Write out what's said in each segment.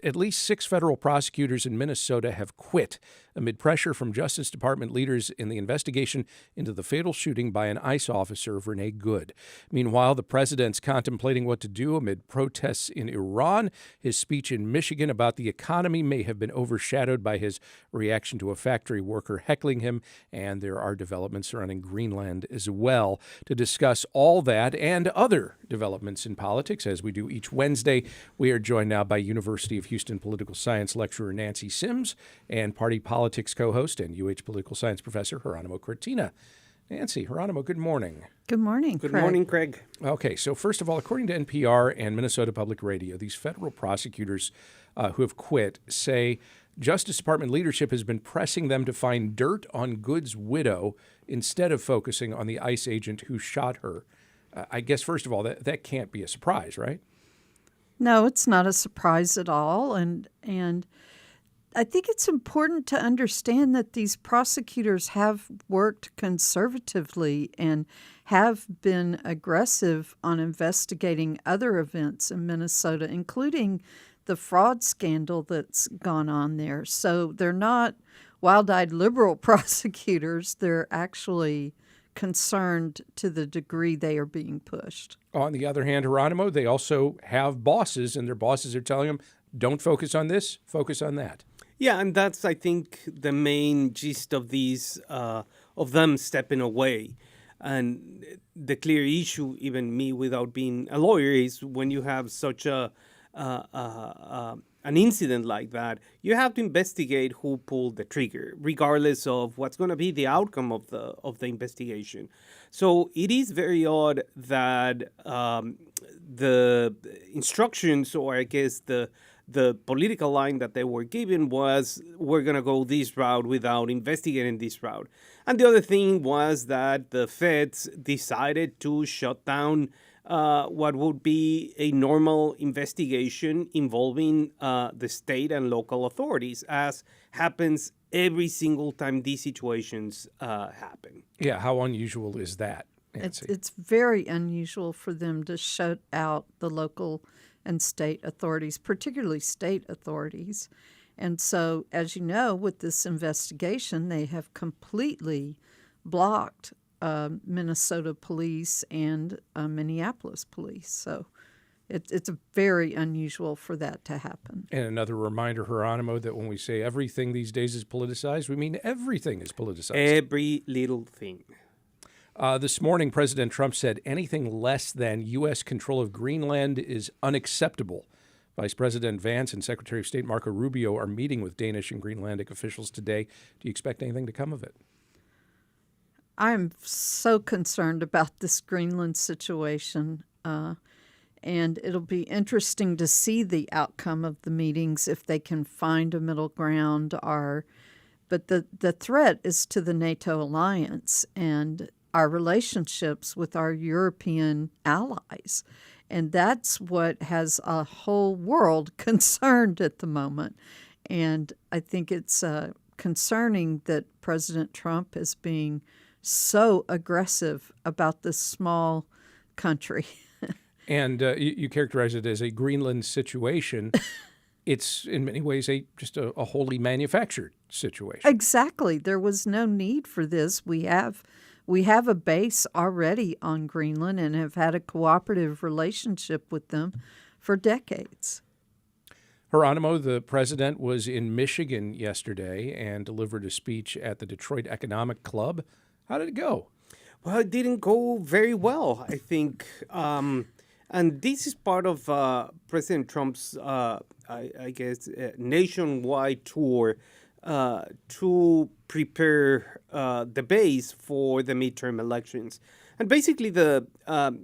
At least 6 federal prosecutors in Minnesota have quit amid pressure from Justice Department leaders in the investigation into the fatal shooting by an ICE officer of Renee Good. Meanwhile, the president's contemplating what to do amid protests in Iran. His speech in Michigan about the economy may have been overshadowed by his reaction to a factory worker heckling him, and there are developments surrounding Greenland as well. To discuss all that and other developments in politics, as we do each Wednesday, we are joined now by University of Houston political science lecturer Nancy Sims and party politics co-host and UH political science professor Jeronimo Cortina. Nancy, Jeronimo, good morning. Good morning, Good morning, Craig. Okay, so first of all, according to NPR and Minnesota Public Radio, these federal prosecutors who have quit say Justice Department leadership has been pressing them to find dirt on Good's widow instead of focusing on the ICE agent who shot her. I guess, first of all, that can't be a surprise, right? No, it's not a surprise at all. And I think it's important to understand that these prosecutors have worked conservatively and have been aggressive on investigating other events in Minnesota, including the fraud scandal that's gone on there. So they're not wild-eyed liberal prosecutors. They're actually concerned to the degree they are being pushed. On the other hand, Jeronimo, they also have bosses, and their bosses are telling them, don't focus on this, focus on that. Yeah, and that's, I think, the main gist of these, of them stepping away. And the clear issue, even me without being a lawyer, is when you have such an incident like that, you have to investigate who pulled the trigger, regardless of what's going to be the outcome of the investigation. So it is very odd that the instructions, or I guess the political line that they were given was, we're going to go this route without investigating this route. And the other thing was that the feds decided to shut down what would be a normal investigation involving the state and local authorities, as happens every single time these situations happen. Yeah, how unusual is that, Nancy? It's very unusual for them to shut out the local and state authorities, particularly state authorities. And so, as you know, with this investigation, they have completely blocked Minnesota police and Minneapolis police. So it's very unusual for that to happen. And another reminder, Jeronimo, that when we say everything these days is politicized, we mean everything is politicized. Every little thing. This morning, President Trump said anything less than U.S. control of Greenland is unacceptable. Vice President Vance and Secretary of State Marco Rubio are meeting with Danish and Greenlandic officials today. Do you expect anything to come of it? I'm so concerned about this Greenland situation, and it'll be interesting to see the outcome of the meetings, if they can find a middle ground. But the threat is to the NATO alliance and our relationships with our European allies. And that's what has a whole world concerned at the moment. And I think it's concerning that President Trump is being so aggressive about this small country. And you characterize it as a Greenland situation. It's in many ways just a wholly manufactured situation. Exactly. There was no need for this. We have a base already on Greenland and have had a cooperative relationship with them for decades. Jeronimo, the president was in Michigan yesterday and delivered a speech at the Detroit Economic Club. How did it go? Well, it didn't go very well, I think. And this is part of President Trump's, I guess, nationwide tour to prepare the base for the midterm elections. And basically,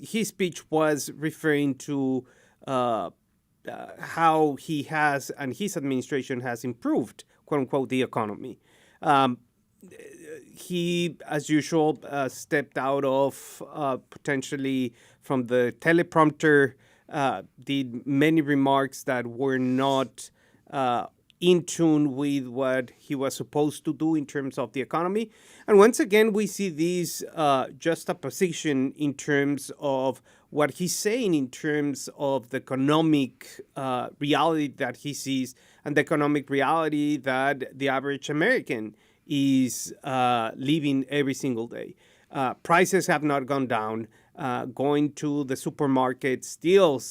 his speech was referring to how he has and his administration has improved, quote unquote, the economy. He, as usual, stepped out of potentially from the teleprompter, did many remarks that were not in tune with what he was supposed to do in terms of the economy. And once again, we see this juxtaposition in terms of what he's saying in terms of the economic reality that he sees and the economic reality that the average American is living every single day. Prices have not gone down. Going to the supermarket still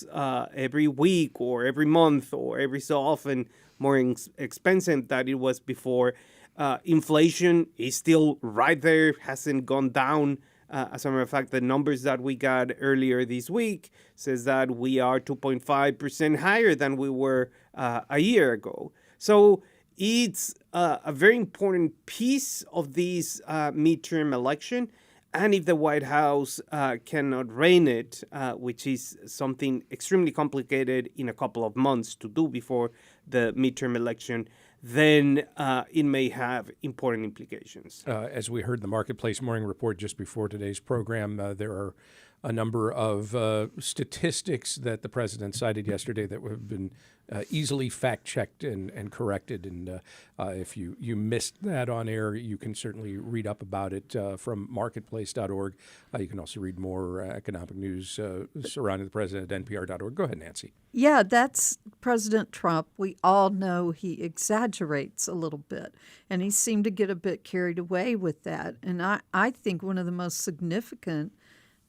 every week or every month or every so often more expensive than it was before. Inflation is still right there, hasn't gone down. As a matter of fact, the numbers that we got earlier this week says that we are 2.5% higher than we were a year ago. So it's a very important piece of this midterm election. And if the White House cannot rein it, which is something extremely complicated in a couple of months to do before the midterm election, then it may have important implications. As we heard in the Marketplace Morning Report just before today's program, there are a number of statistics that the president cited yesterday that have been easily fact-checked and corrected. And if you missed that on air, you can certainly read up about it from marketplace.org. You can also read more economic news surrounding the president at npr.org. Go ahead, Nancy. Yeah, that's President Trump. We all know he exaggerates a little bit, and he seemed to get a bit carried away with that. And I think one of the most significant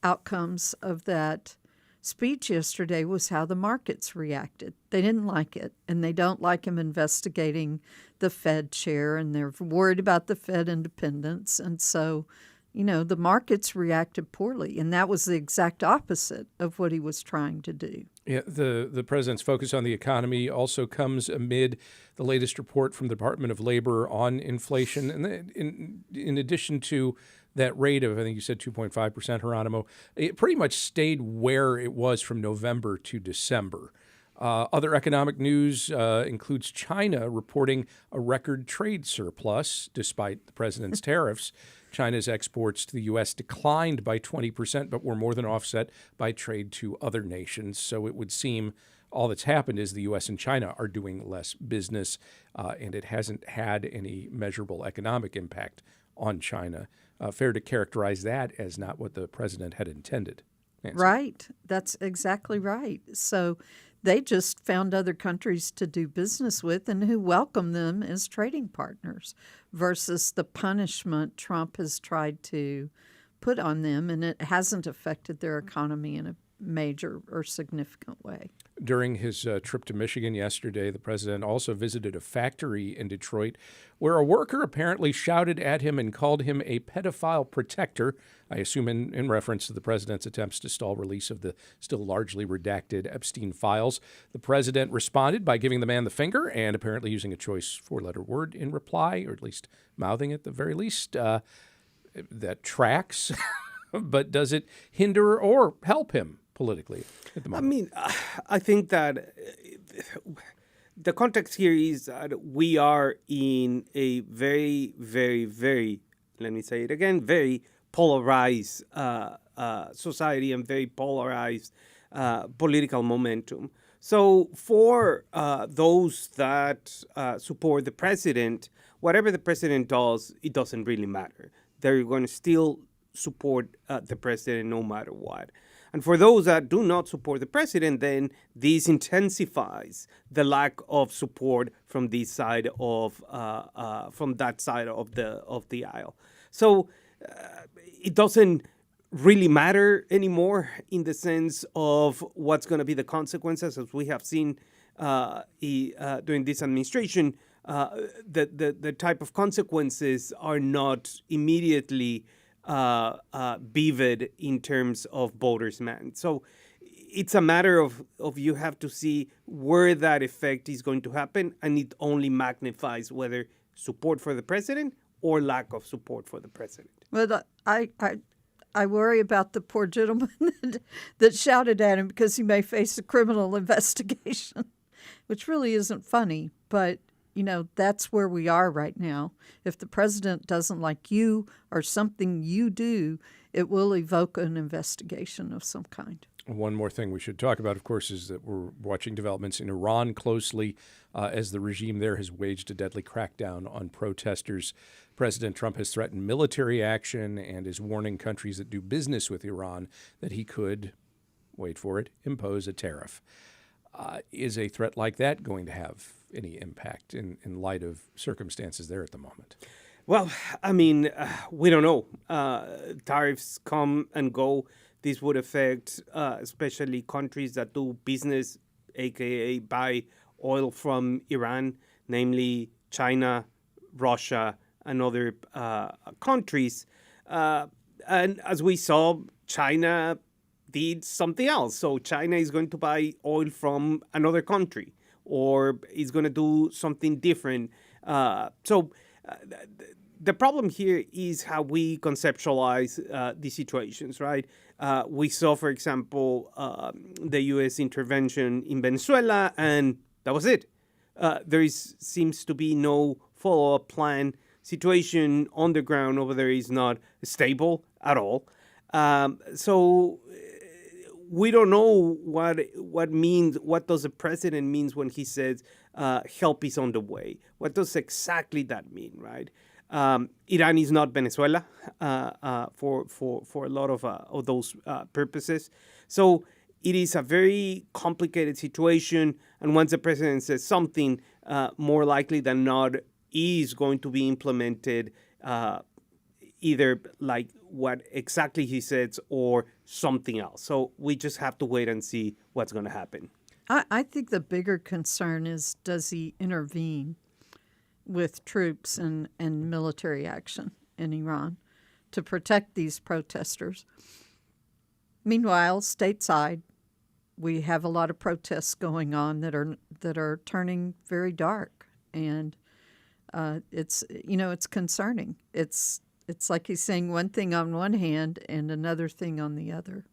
outcomes of that speech yesterday was how the markets reacted. They didn't like it, and they don't like him investigating the Fed chair, and they're worried about the Fed independence. And so, the markets reacted poorly, and that was the exact opposite of what he was trying to do. Yeah, the president's focus on the economy also comes amid the latest report from the Department of Labor on inflation. And in addition to that rate of, I think you said 2.5%, Jeronimo, it pretty much stayed where it was from November to December. Other economic news includes China reporting a record trade surplus despite the president's tariffs. China's exports to the U.S. declined by 20%, but were more than offset by trade to other nations. So it would seem all that's happened is the U.S. and China are doing less business, and it hasn't had any measurable economic impact on China. Fair to characterize that as not what the president had intended. Nancy. Right. That's exactly right. So they just found other countries to do business with and who welcome them as trading partners versus the punishment Trump has tried to put on them, and it hasn't affected their economy in a major or significant way. During his trip to Michigan yesterday, the president also visited a factory in Detroit where a worker apparently shouted at him and called him a pedophile protector, I assume in reference to the president's attempts to stall release of the still largely redacted Epstein files. The president responded by giving the man the finger and apparently using a choice four-letter word in reply, or at least mouthing it at the very least. That tracks, but does it hinder or help him politically at the moment? I think that the context here is that we are in a very, very, very, let me say it again, very polarized society and very polarized political momentum. So for those that support the president, whatever the president does, it doesn't really matter. They're going to still support the president no matter what. And for those that do not support the president, then this intensifies the lack of support from this side of from that side of the aisle. So it doesn't really matter anymore in the sense of what's going to be the consequences, as we have seen during this administration. The type of consequences are not immediately vivid in terms of voters' demand. So it's a matter of you have to see where that effect is going to happen, and it only magnifies whether support for the president or lack of support for the president. Well, I worry about the poor gentleman that shouted at him because he may face a criminal investigation, which really isn't funny, but that's where we are right now. If the president doesn't like you or something you do, it will evoke an investigation of some kind. One more thing we should talk about, of course, is that we're watching developments in Iran closely as the regime there has waged a deadly crackdown on protesters. President Trump has threatened military action and is warning countries that do business with Iran that he could, wait for it, impose a tariff. Is a threat like that going to have any impact in light of circumstances there at the moment? Well, I mean, we don't know. Tariffs come and go. This would affect especially countries that do business, aka buy oil from Iran, namely China, Russia, and other countries. And as we saw, China did something else. So China is going to buy oil from another country, or is going to do something different. The problem here is how we conceptualize these situations, right? We saw, for example, the U.S. intervention in Venezuela, and that was it. Seems to be no follow-up plan. Situation on the ground over there is not stable at all. So we don't know what does the president means when he says help is on the way. What does exactly that mean, right? Iran is not Venezuela for a lot of those purposes. So it is a very complicated situation. And once the president says something, more likely than not, is going to be implemented either like what exactly he says or something else. So we just have to wait and see what's going to happen. I think the bigger concern is, does he intervene with troops and military action in Iran to protect these protesters? Meanwhile, stateside, we have a lot of protests going on that are turning very dark, and it's concerning. It's like he's saying one thing on one hand and another thing on the other.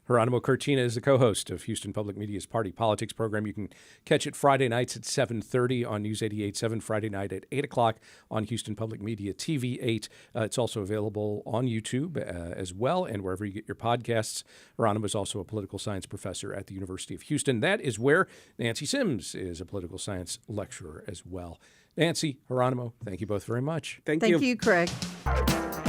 Jeronimo Cortina is the co-host of Houston Public Media's Party Politics program. You can catch it Friday nights at 7:30 on News 88.7, Friday night at 8 o'clock on Houston Public Media TV 8. It's also available on YouTube as well, and wherever you get your podcasts. Jeronimo is also a political science professor at the University of Houston. That is where Nancy Sims is a political science lecturer as well. Nancy, Jeronimo, thank you both very much. Thank you. you. Thank you, Craig.